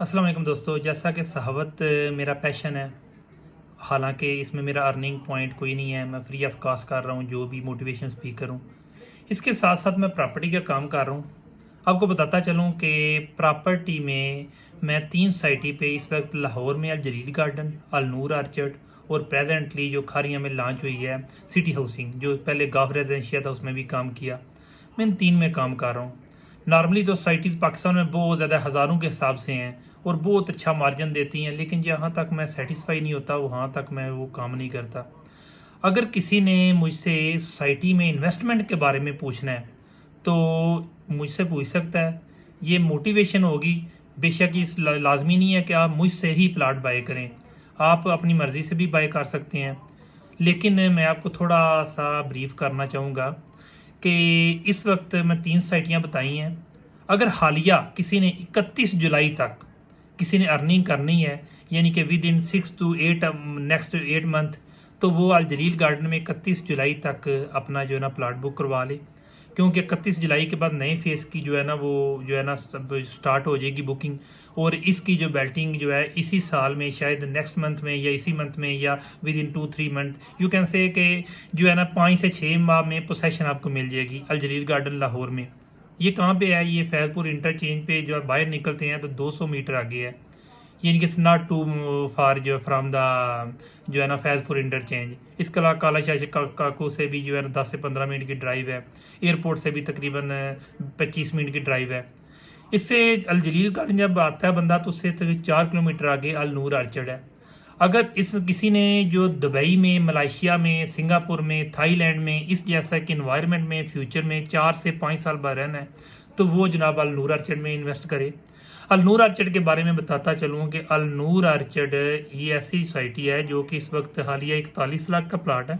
अस्सलाम वालेकुम दोस्तों। जैसा कि सहावत मेरा पैशन है, हालांकि इसमें मेरा अर्निंग पॉइंट कोई नहीं है। मैं फ्री ऑफ कॉस्ट कर रहा हूँ, जो भी मोटिवेशन स्पीकर हूँ। इसके साथ साथ मैं प्रॉपर्टी का काम कर रहा हूँ। आपको बताता चलूँ कि प्रॉपर्टी में मैं 3 साइटी पे इस वक्त लाहौर में अल जलील गार्डन, अल नूर आर्चर्ड और प्रेजेंटली जो खारिया में लॉन्च हुई है सिटी हाउसिंग, जो पहले गाफ रेजिडेंशिया था, उसमें भी काम किया। मैं इन 3 में काम कर रहा हूँ। नॉर्मली तो साइटीज़ पाकिस्तान में बहुत ज़्यादा हज़ारों के हिसाब से हैं और बहुत अच्छा मार्जिन देती हैं, लेकिन जहाँ तक मैं सेटिस्फाई नहीं होता वहाँ तक मैं वो काम नहीं करता। अगर किसी ने मुझसे सोसाइटी में इन्वेस्टमेंट के बारे में पूछना है तो मुझसे पूछ सकता है। ये मोटिवेशन होगी। बेशक इस लाजमी नहीं है कि आप मुझसे ही प्लाट बाय करें, आप अपनी मर्ज़ी से भी बाय कर सकते हैं। लेकिन मैं आपको थोड़ा सा ब्रीफ करना चाहूँगा कि इस वक्त मैं 3 साइटियाँ बताई हैं। अगर हालिया किसी ने 31 जुलाई तक किसी ने अर्निंग करनी है, यानी कि with in 6 to 8 next 8 month, तो वो अल जलील गार्डन में 31 जुलाई तक अपना जो है ना प्लाट बुक करवा ले। क्योंकि 31 जुलाई के बाद नए फेज़ की जो है ना वो जो है ना सब स्टार्ट हो जाएगी बुकिंग। और इसकी जो बेल्टिंग जो है इसी साल में, शायद नेक्स्ट मंथ में या इसी मंथ में या with in 2-3 month you can say कि जो है ना 5 से 6 माह में पोसेशन आपको मिल जाएगी अल जलील गार्डन लाहौर में। ये कहाँ पे है? ये फैजपुर इंटरचेंज पे जो बाहर निकलते हैं तो 200 मीटर आगे है। यानी कि नॉट टू फार जो फ्राम द जो है ना फैजपुर इंटरचेंज। इसके अलावा काला शाह काकू से भी जो है ना 10 से 15 मिनट की ड्राइव है। एयरपोर्ट से भी तकरीबन 25 मिनट की ड्राइव है। इससे अल जलील गार्डन जब आता है बंदा तो उससे तो 4 किलोमीटर आगे अल नूर आर्चर्ड है। अगर इस किसी ने जो दुबई में, मलेशिया में, सिंगापुर में, थाईलैंड में इस जैसा कि इन्वायरमेंट में फ्यूचर में 4 से 5 साल बाद रहना है तो वो जनाब अल नूर आर्चर्ड में इन्वेस्ट करे। अल नूर आर्चर्ड के बारे में बताता चलूँ कि अल नूर आर्चर्ड ये ऐसी सोसाइटी है जो कि इस वक्त हालिया 41 लाख का प्लाट है।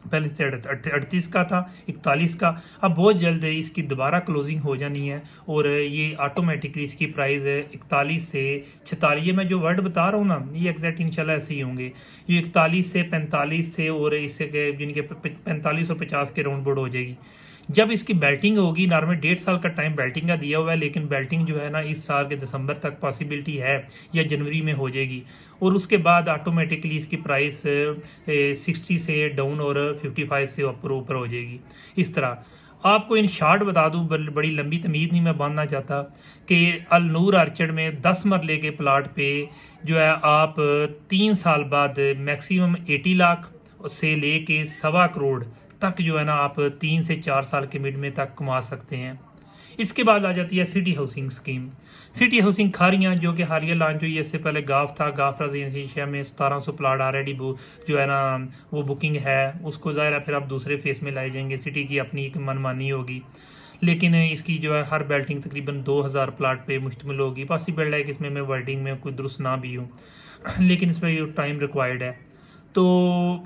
पहले से 38 का था, 41 का। अब बहुत जल्द इसकी दोबारा क्लोजिंग हो जानी है और ये ऑटोमेटिकली इसकी प्राइस 41 से 46, ये मैं जो वर्ड बता रहा हूँ ना ये एग्जैक्ट इंशाल्लाह ऐसे ही होंगे। ये 41 से 45 से और इससे के जिनके 45 और 50 के राउंड बोर्ड हो जाएगी जब इसकी बेल्टिंग होगी। नॉर्मल 1.5 साल का टाइम बेल्टिंग का दिया हुआ है, लेकिन बेल्टिंग जो है ना इस साल के दिसंबर तक पॉसिबिलिटी है या जनवरी में हो जाएगी। और उसके बाद ऑटोमेटिकली इसकी प्राइस 60 से डाउन और 55 से ऊपर ऊपर हो जाएगी। इस तरह आपको इन शॉर्ट बता दूं, बड़ी लंबी तमीज़ नहीं मैं बांधना चाहता, कि अल नूर आर्चर्ड में 10 मरले के प्लाट पे जो है आप 3 साल बाद मैक्सिमम 80 लाख से लेके 1.25 करोड़ तक जो है ना आप 3 से 4 साल के मिड में तक कमा सकते हैं। इसके बाद आ जाती है city housing scheme. City housing Kharian जो कि हालिया लॉन्च हुई है, इससे पहले गाफ था। गाफ रेजिडेंशिया में 1700 प्लाट ऑलरेडी जो है ना वो बुकिंग है। उसको ज़ाहिर है फिर आप दूसरे फेस में लाए जाएंगे। सिटी की अपनी एक मनमानी होगी, लेकिन इसकी जो है हर बेल्टिंग तकरीबन 2000 प्लाट पे मुश्तमिल होगी। पॉसिबल है कि इसमें मैं वर्डिंग में कोई दुरुस्त ना भी हूँ, लेकिन इसमें टाइम रिक्वायर्ड है। तो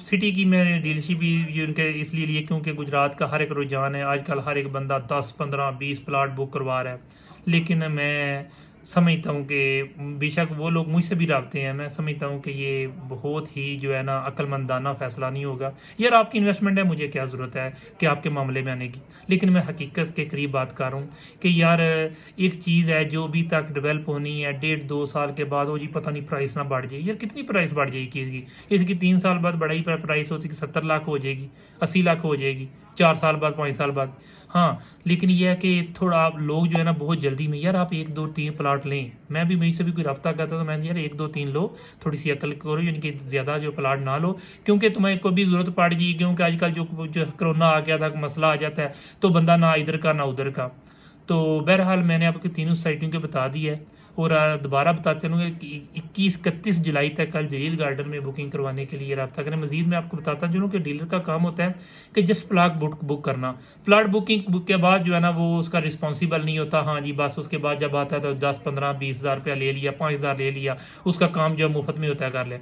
सिटी की मैंने डीलरशिप भी ये उनके इसलिए लिए क्योंकि गुजरात का हर एक रुझान है, आजकल हर एक बंदा 10, 15, 20 प्लाट बुक करवा रहा है। लेकिन मैं समझता हूँ कि बेशक वो लोग मुझसे भी रबते हैं, मैं समझता हूँ कि ये बहुत ही जो है ना अक्लमंदाना फ़ैसला नहीं होगा। यार आपकी इन्वेस्टमेंट है, मुझे क्या ज़रूरत है कि आपके मामले में आने की। लेकिन मैं हकीकत के करीब बात कर रहा हूँ कि यार एक चीज़ है जो अभी तक डेवलप होनी है, 1.5-2 साल के बाद हो जी पता नहीं प्राइस ना बढ़ जाए। यार कितनी प्राइस बढ़ जाएगी इसकी 3 साल बाद बढ़ाई प्राइस होती कि 70 लाख हो जाएगी, 80 लाख हो जाएगी, 4 साल बाद, 5 साल बाद। हाँ, लेकिन यह है कि थोड़ा आप लोग जो है ना बहुत जल्दी में, यार आप 1-2-3 प्लाट लें। मैं भी मेरी से भी कोई रब्ता करता तो मैंने यार 1-2-3 लो, थोड़ी सी अकल करो, यानी कि ज़्यादा जो प्लाट ना लो, क्योंकि तुम्हें को भी ज़रूरत पड़ेगी। क्योंकि आजकल जो कोरोना आ गया था, मसला आ जाता है तो बंदा ना इधर का ना उधर का। तो बहरहाल मैंने आपको तीनों साइटों के बता दी है। और दोबारा बताते रहूँगा कि 21-31 जुलाई तक कल जलील गार्डन में बुकिंग करवाने के लिए रब्ता करें। मजीद मैं आपको बताता चलूँ कि डीलर का काम होता है कि जस्ट प्लाट बुक करना। प्लाट बुकिंग के बाद जो है ना वो उसका रिस्पॉन्सिबल नहीं होता। हाँ जी, बस उसके बाद जब आता है तो 10, 15, 20 हज़ार रुपया ले लिया, 5 हज़ार ले लिया, उसका काम जो है मुफ्त में होता है कर ले।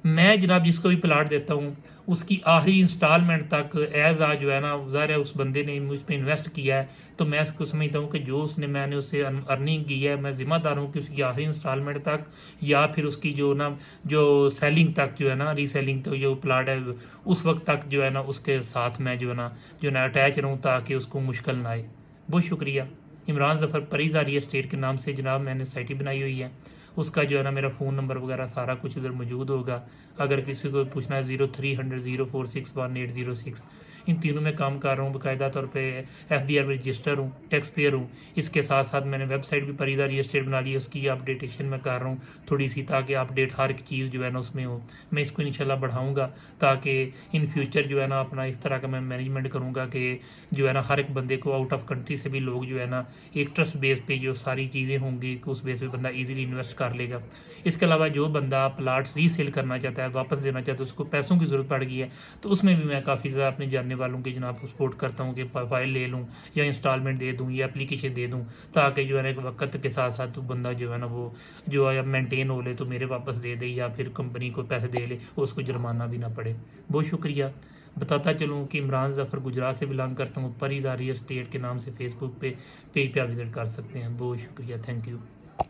मैं जनाब जिसको भी प्लाट देता हूँ उसकी आखिरी इंस्टॉलमेंट तक एज आ जो है ना, ज़ाहिर है उस बंदे ने मुझ पर इन्वेस्ट किया है तो मैं इसको समझता हूँ कि जो उसने मैंने उससे अर्निंग की है मैं ज़िम्मेदार हूँ कि उसकी आखिरी इंस्टॉलमेंट तक या फिर उसकी जो ना जो सेलिंग तक जो है ना, रीसेलिंग तो जो प्लाट है उस वक्त तक जो है ना उसके साथ मैं जो है ना अटैच रहूँ ताकि उसको मुश्किल ना आए। बहुत शुक्रिया। इमरान ज़फ़र परीज़ा रियल एस्टेट के नाम से जनाब मैंने साइट ही बनाई हुई है। उसका जो है ना मेरा फ़ोन नंबर वगैरह सारा कुछ उधर मौजूद होगा। अगर किसी को पूछना है 03000461 806, इन तीनों में काम कर रहा हूँ। बाकायदा तौर पे FBR में रजिस्टर हूँ, टैक्स पेयर हूँ। इसके साथ साथ मैंने वेबसाइट भी परीज़ा रियल एस्टेट बना ली है, उसकी अपडेटेशन मैं कर रहा हूँ थोड़ी सी, ताकि अपडेट हर एक चीज़ जो है ना उसमें हो। मैं इसको इंशाल्लाह बढ़ाऊँगा ताकि इन फ्यूचर जो है ना अपना इस तरह का मैं मैनेजमेंट करूँगा कि जो है ना हर एक बंदे को आउट ऑफ कंट्री से भी लोग जो है ना एक ट्रस्ट बेस पे जो सारी चीज़ें होंगी उस बेस पे बंदा इजीली इन्वेस्ट कर लेगा। इसके अलावा जो बंदा प्लाट रीसेल करना चाहता है, वापस देना चाहता है, उसको पैसों की ज़रूरत पड़ गई है, तो उसमें भी मैं काफ़ी ज़्यादा अपने जानने वालों की जनाब सपोर्ट करता हूँ कि फाइल ले लूँ या इंस्टॉलमेंट दे दूँ या एप्लीकेशन दे दूँ, ताकि जो है ना एक वक्त के साथ साथ बंदा जो है ना वो जो है मेंटेन हो ले तो मेरे वापस दे दे या फिर कंपनी को पैसे दे ले, उसको जुर्माना भी ना पड़े। बहुत शुक्रिया। बताता चलूँ कि इमरान ज़फ़र गुजरात से बिलोंग करता हूँ। परीज़ा रियल एस्टेट के नाम से फेसबुक पे पेज पे आप विज़िट कर सकते हैं। बहुत शुक्रिया, थैंक यू।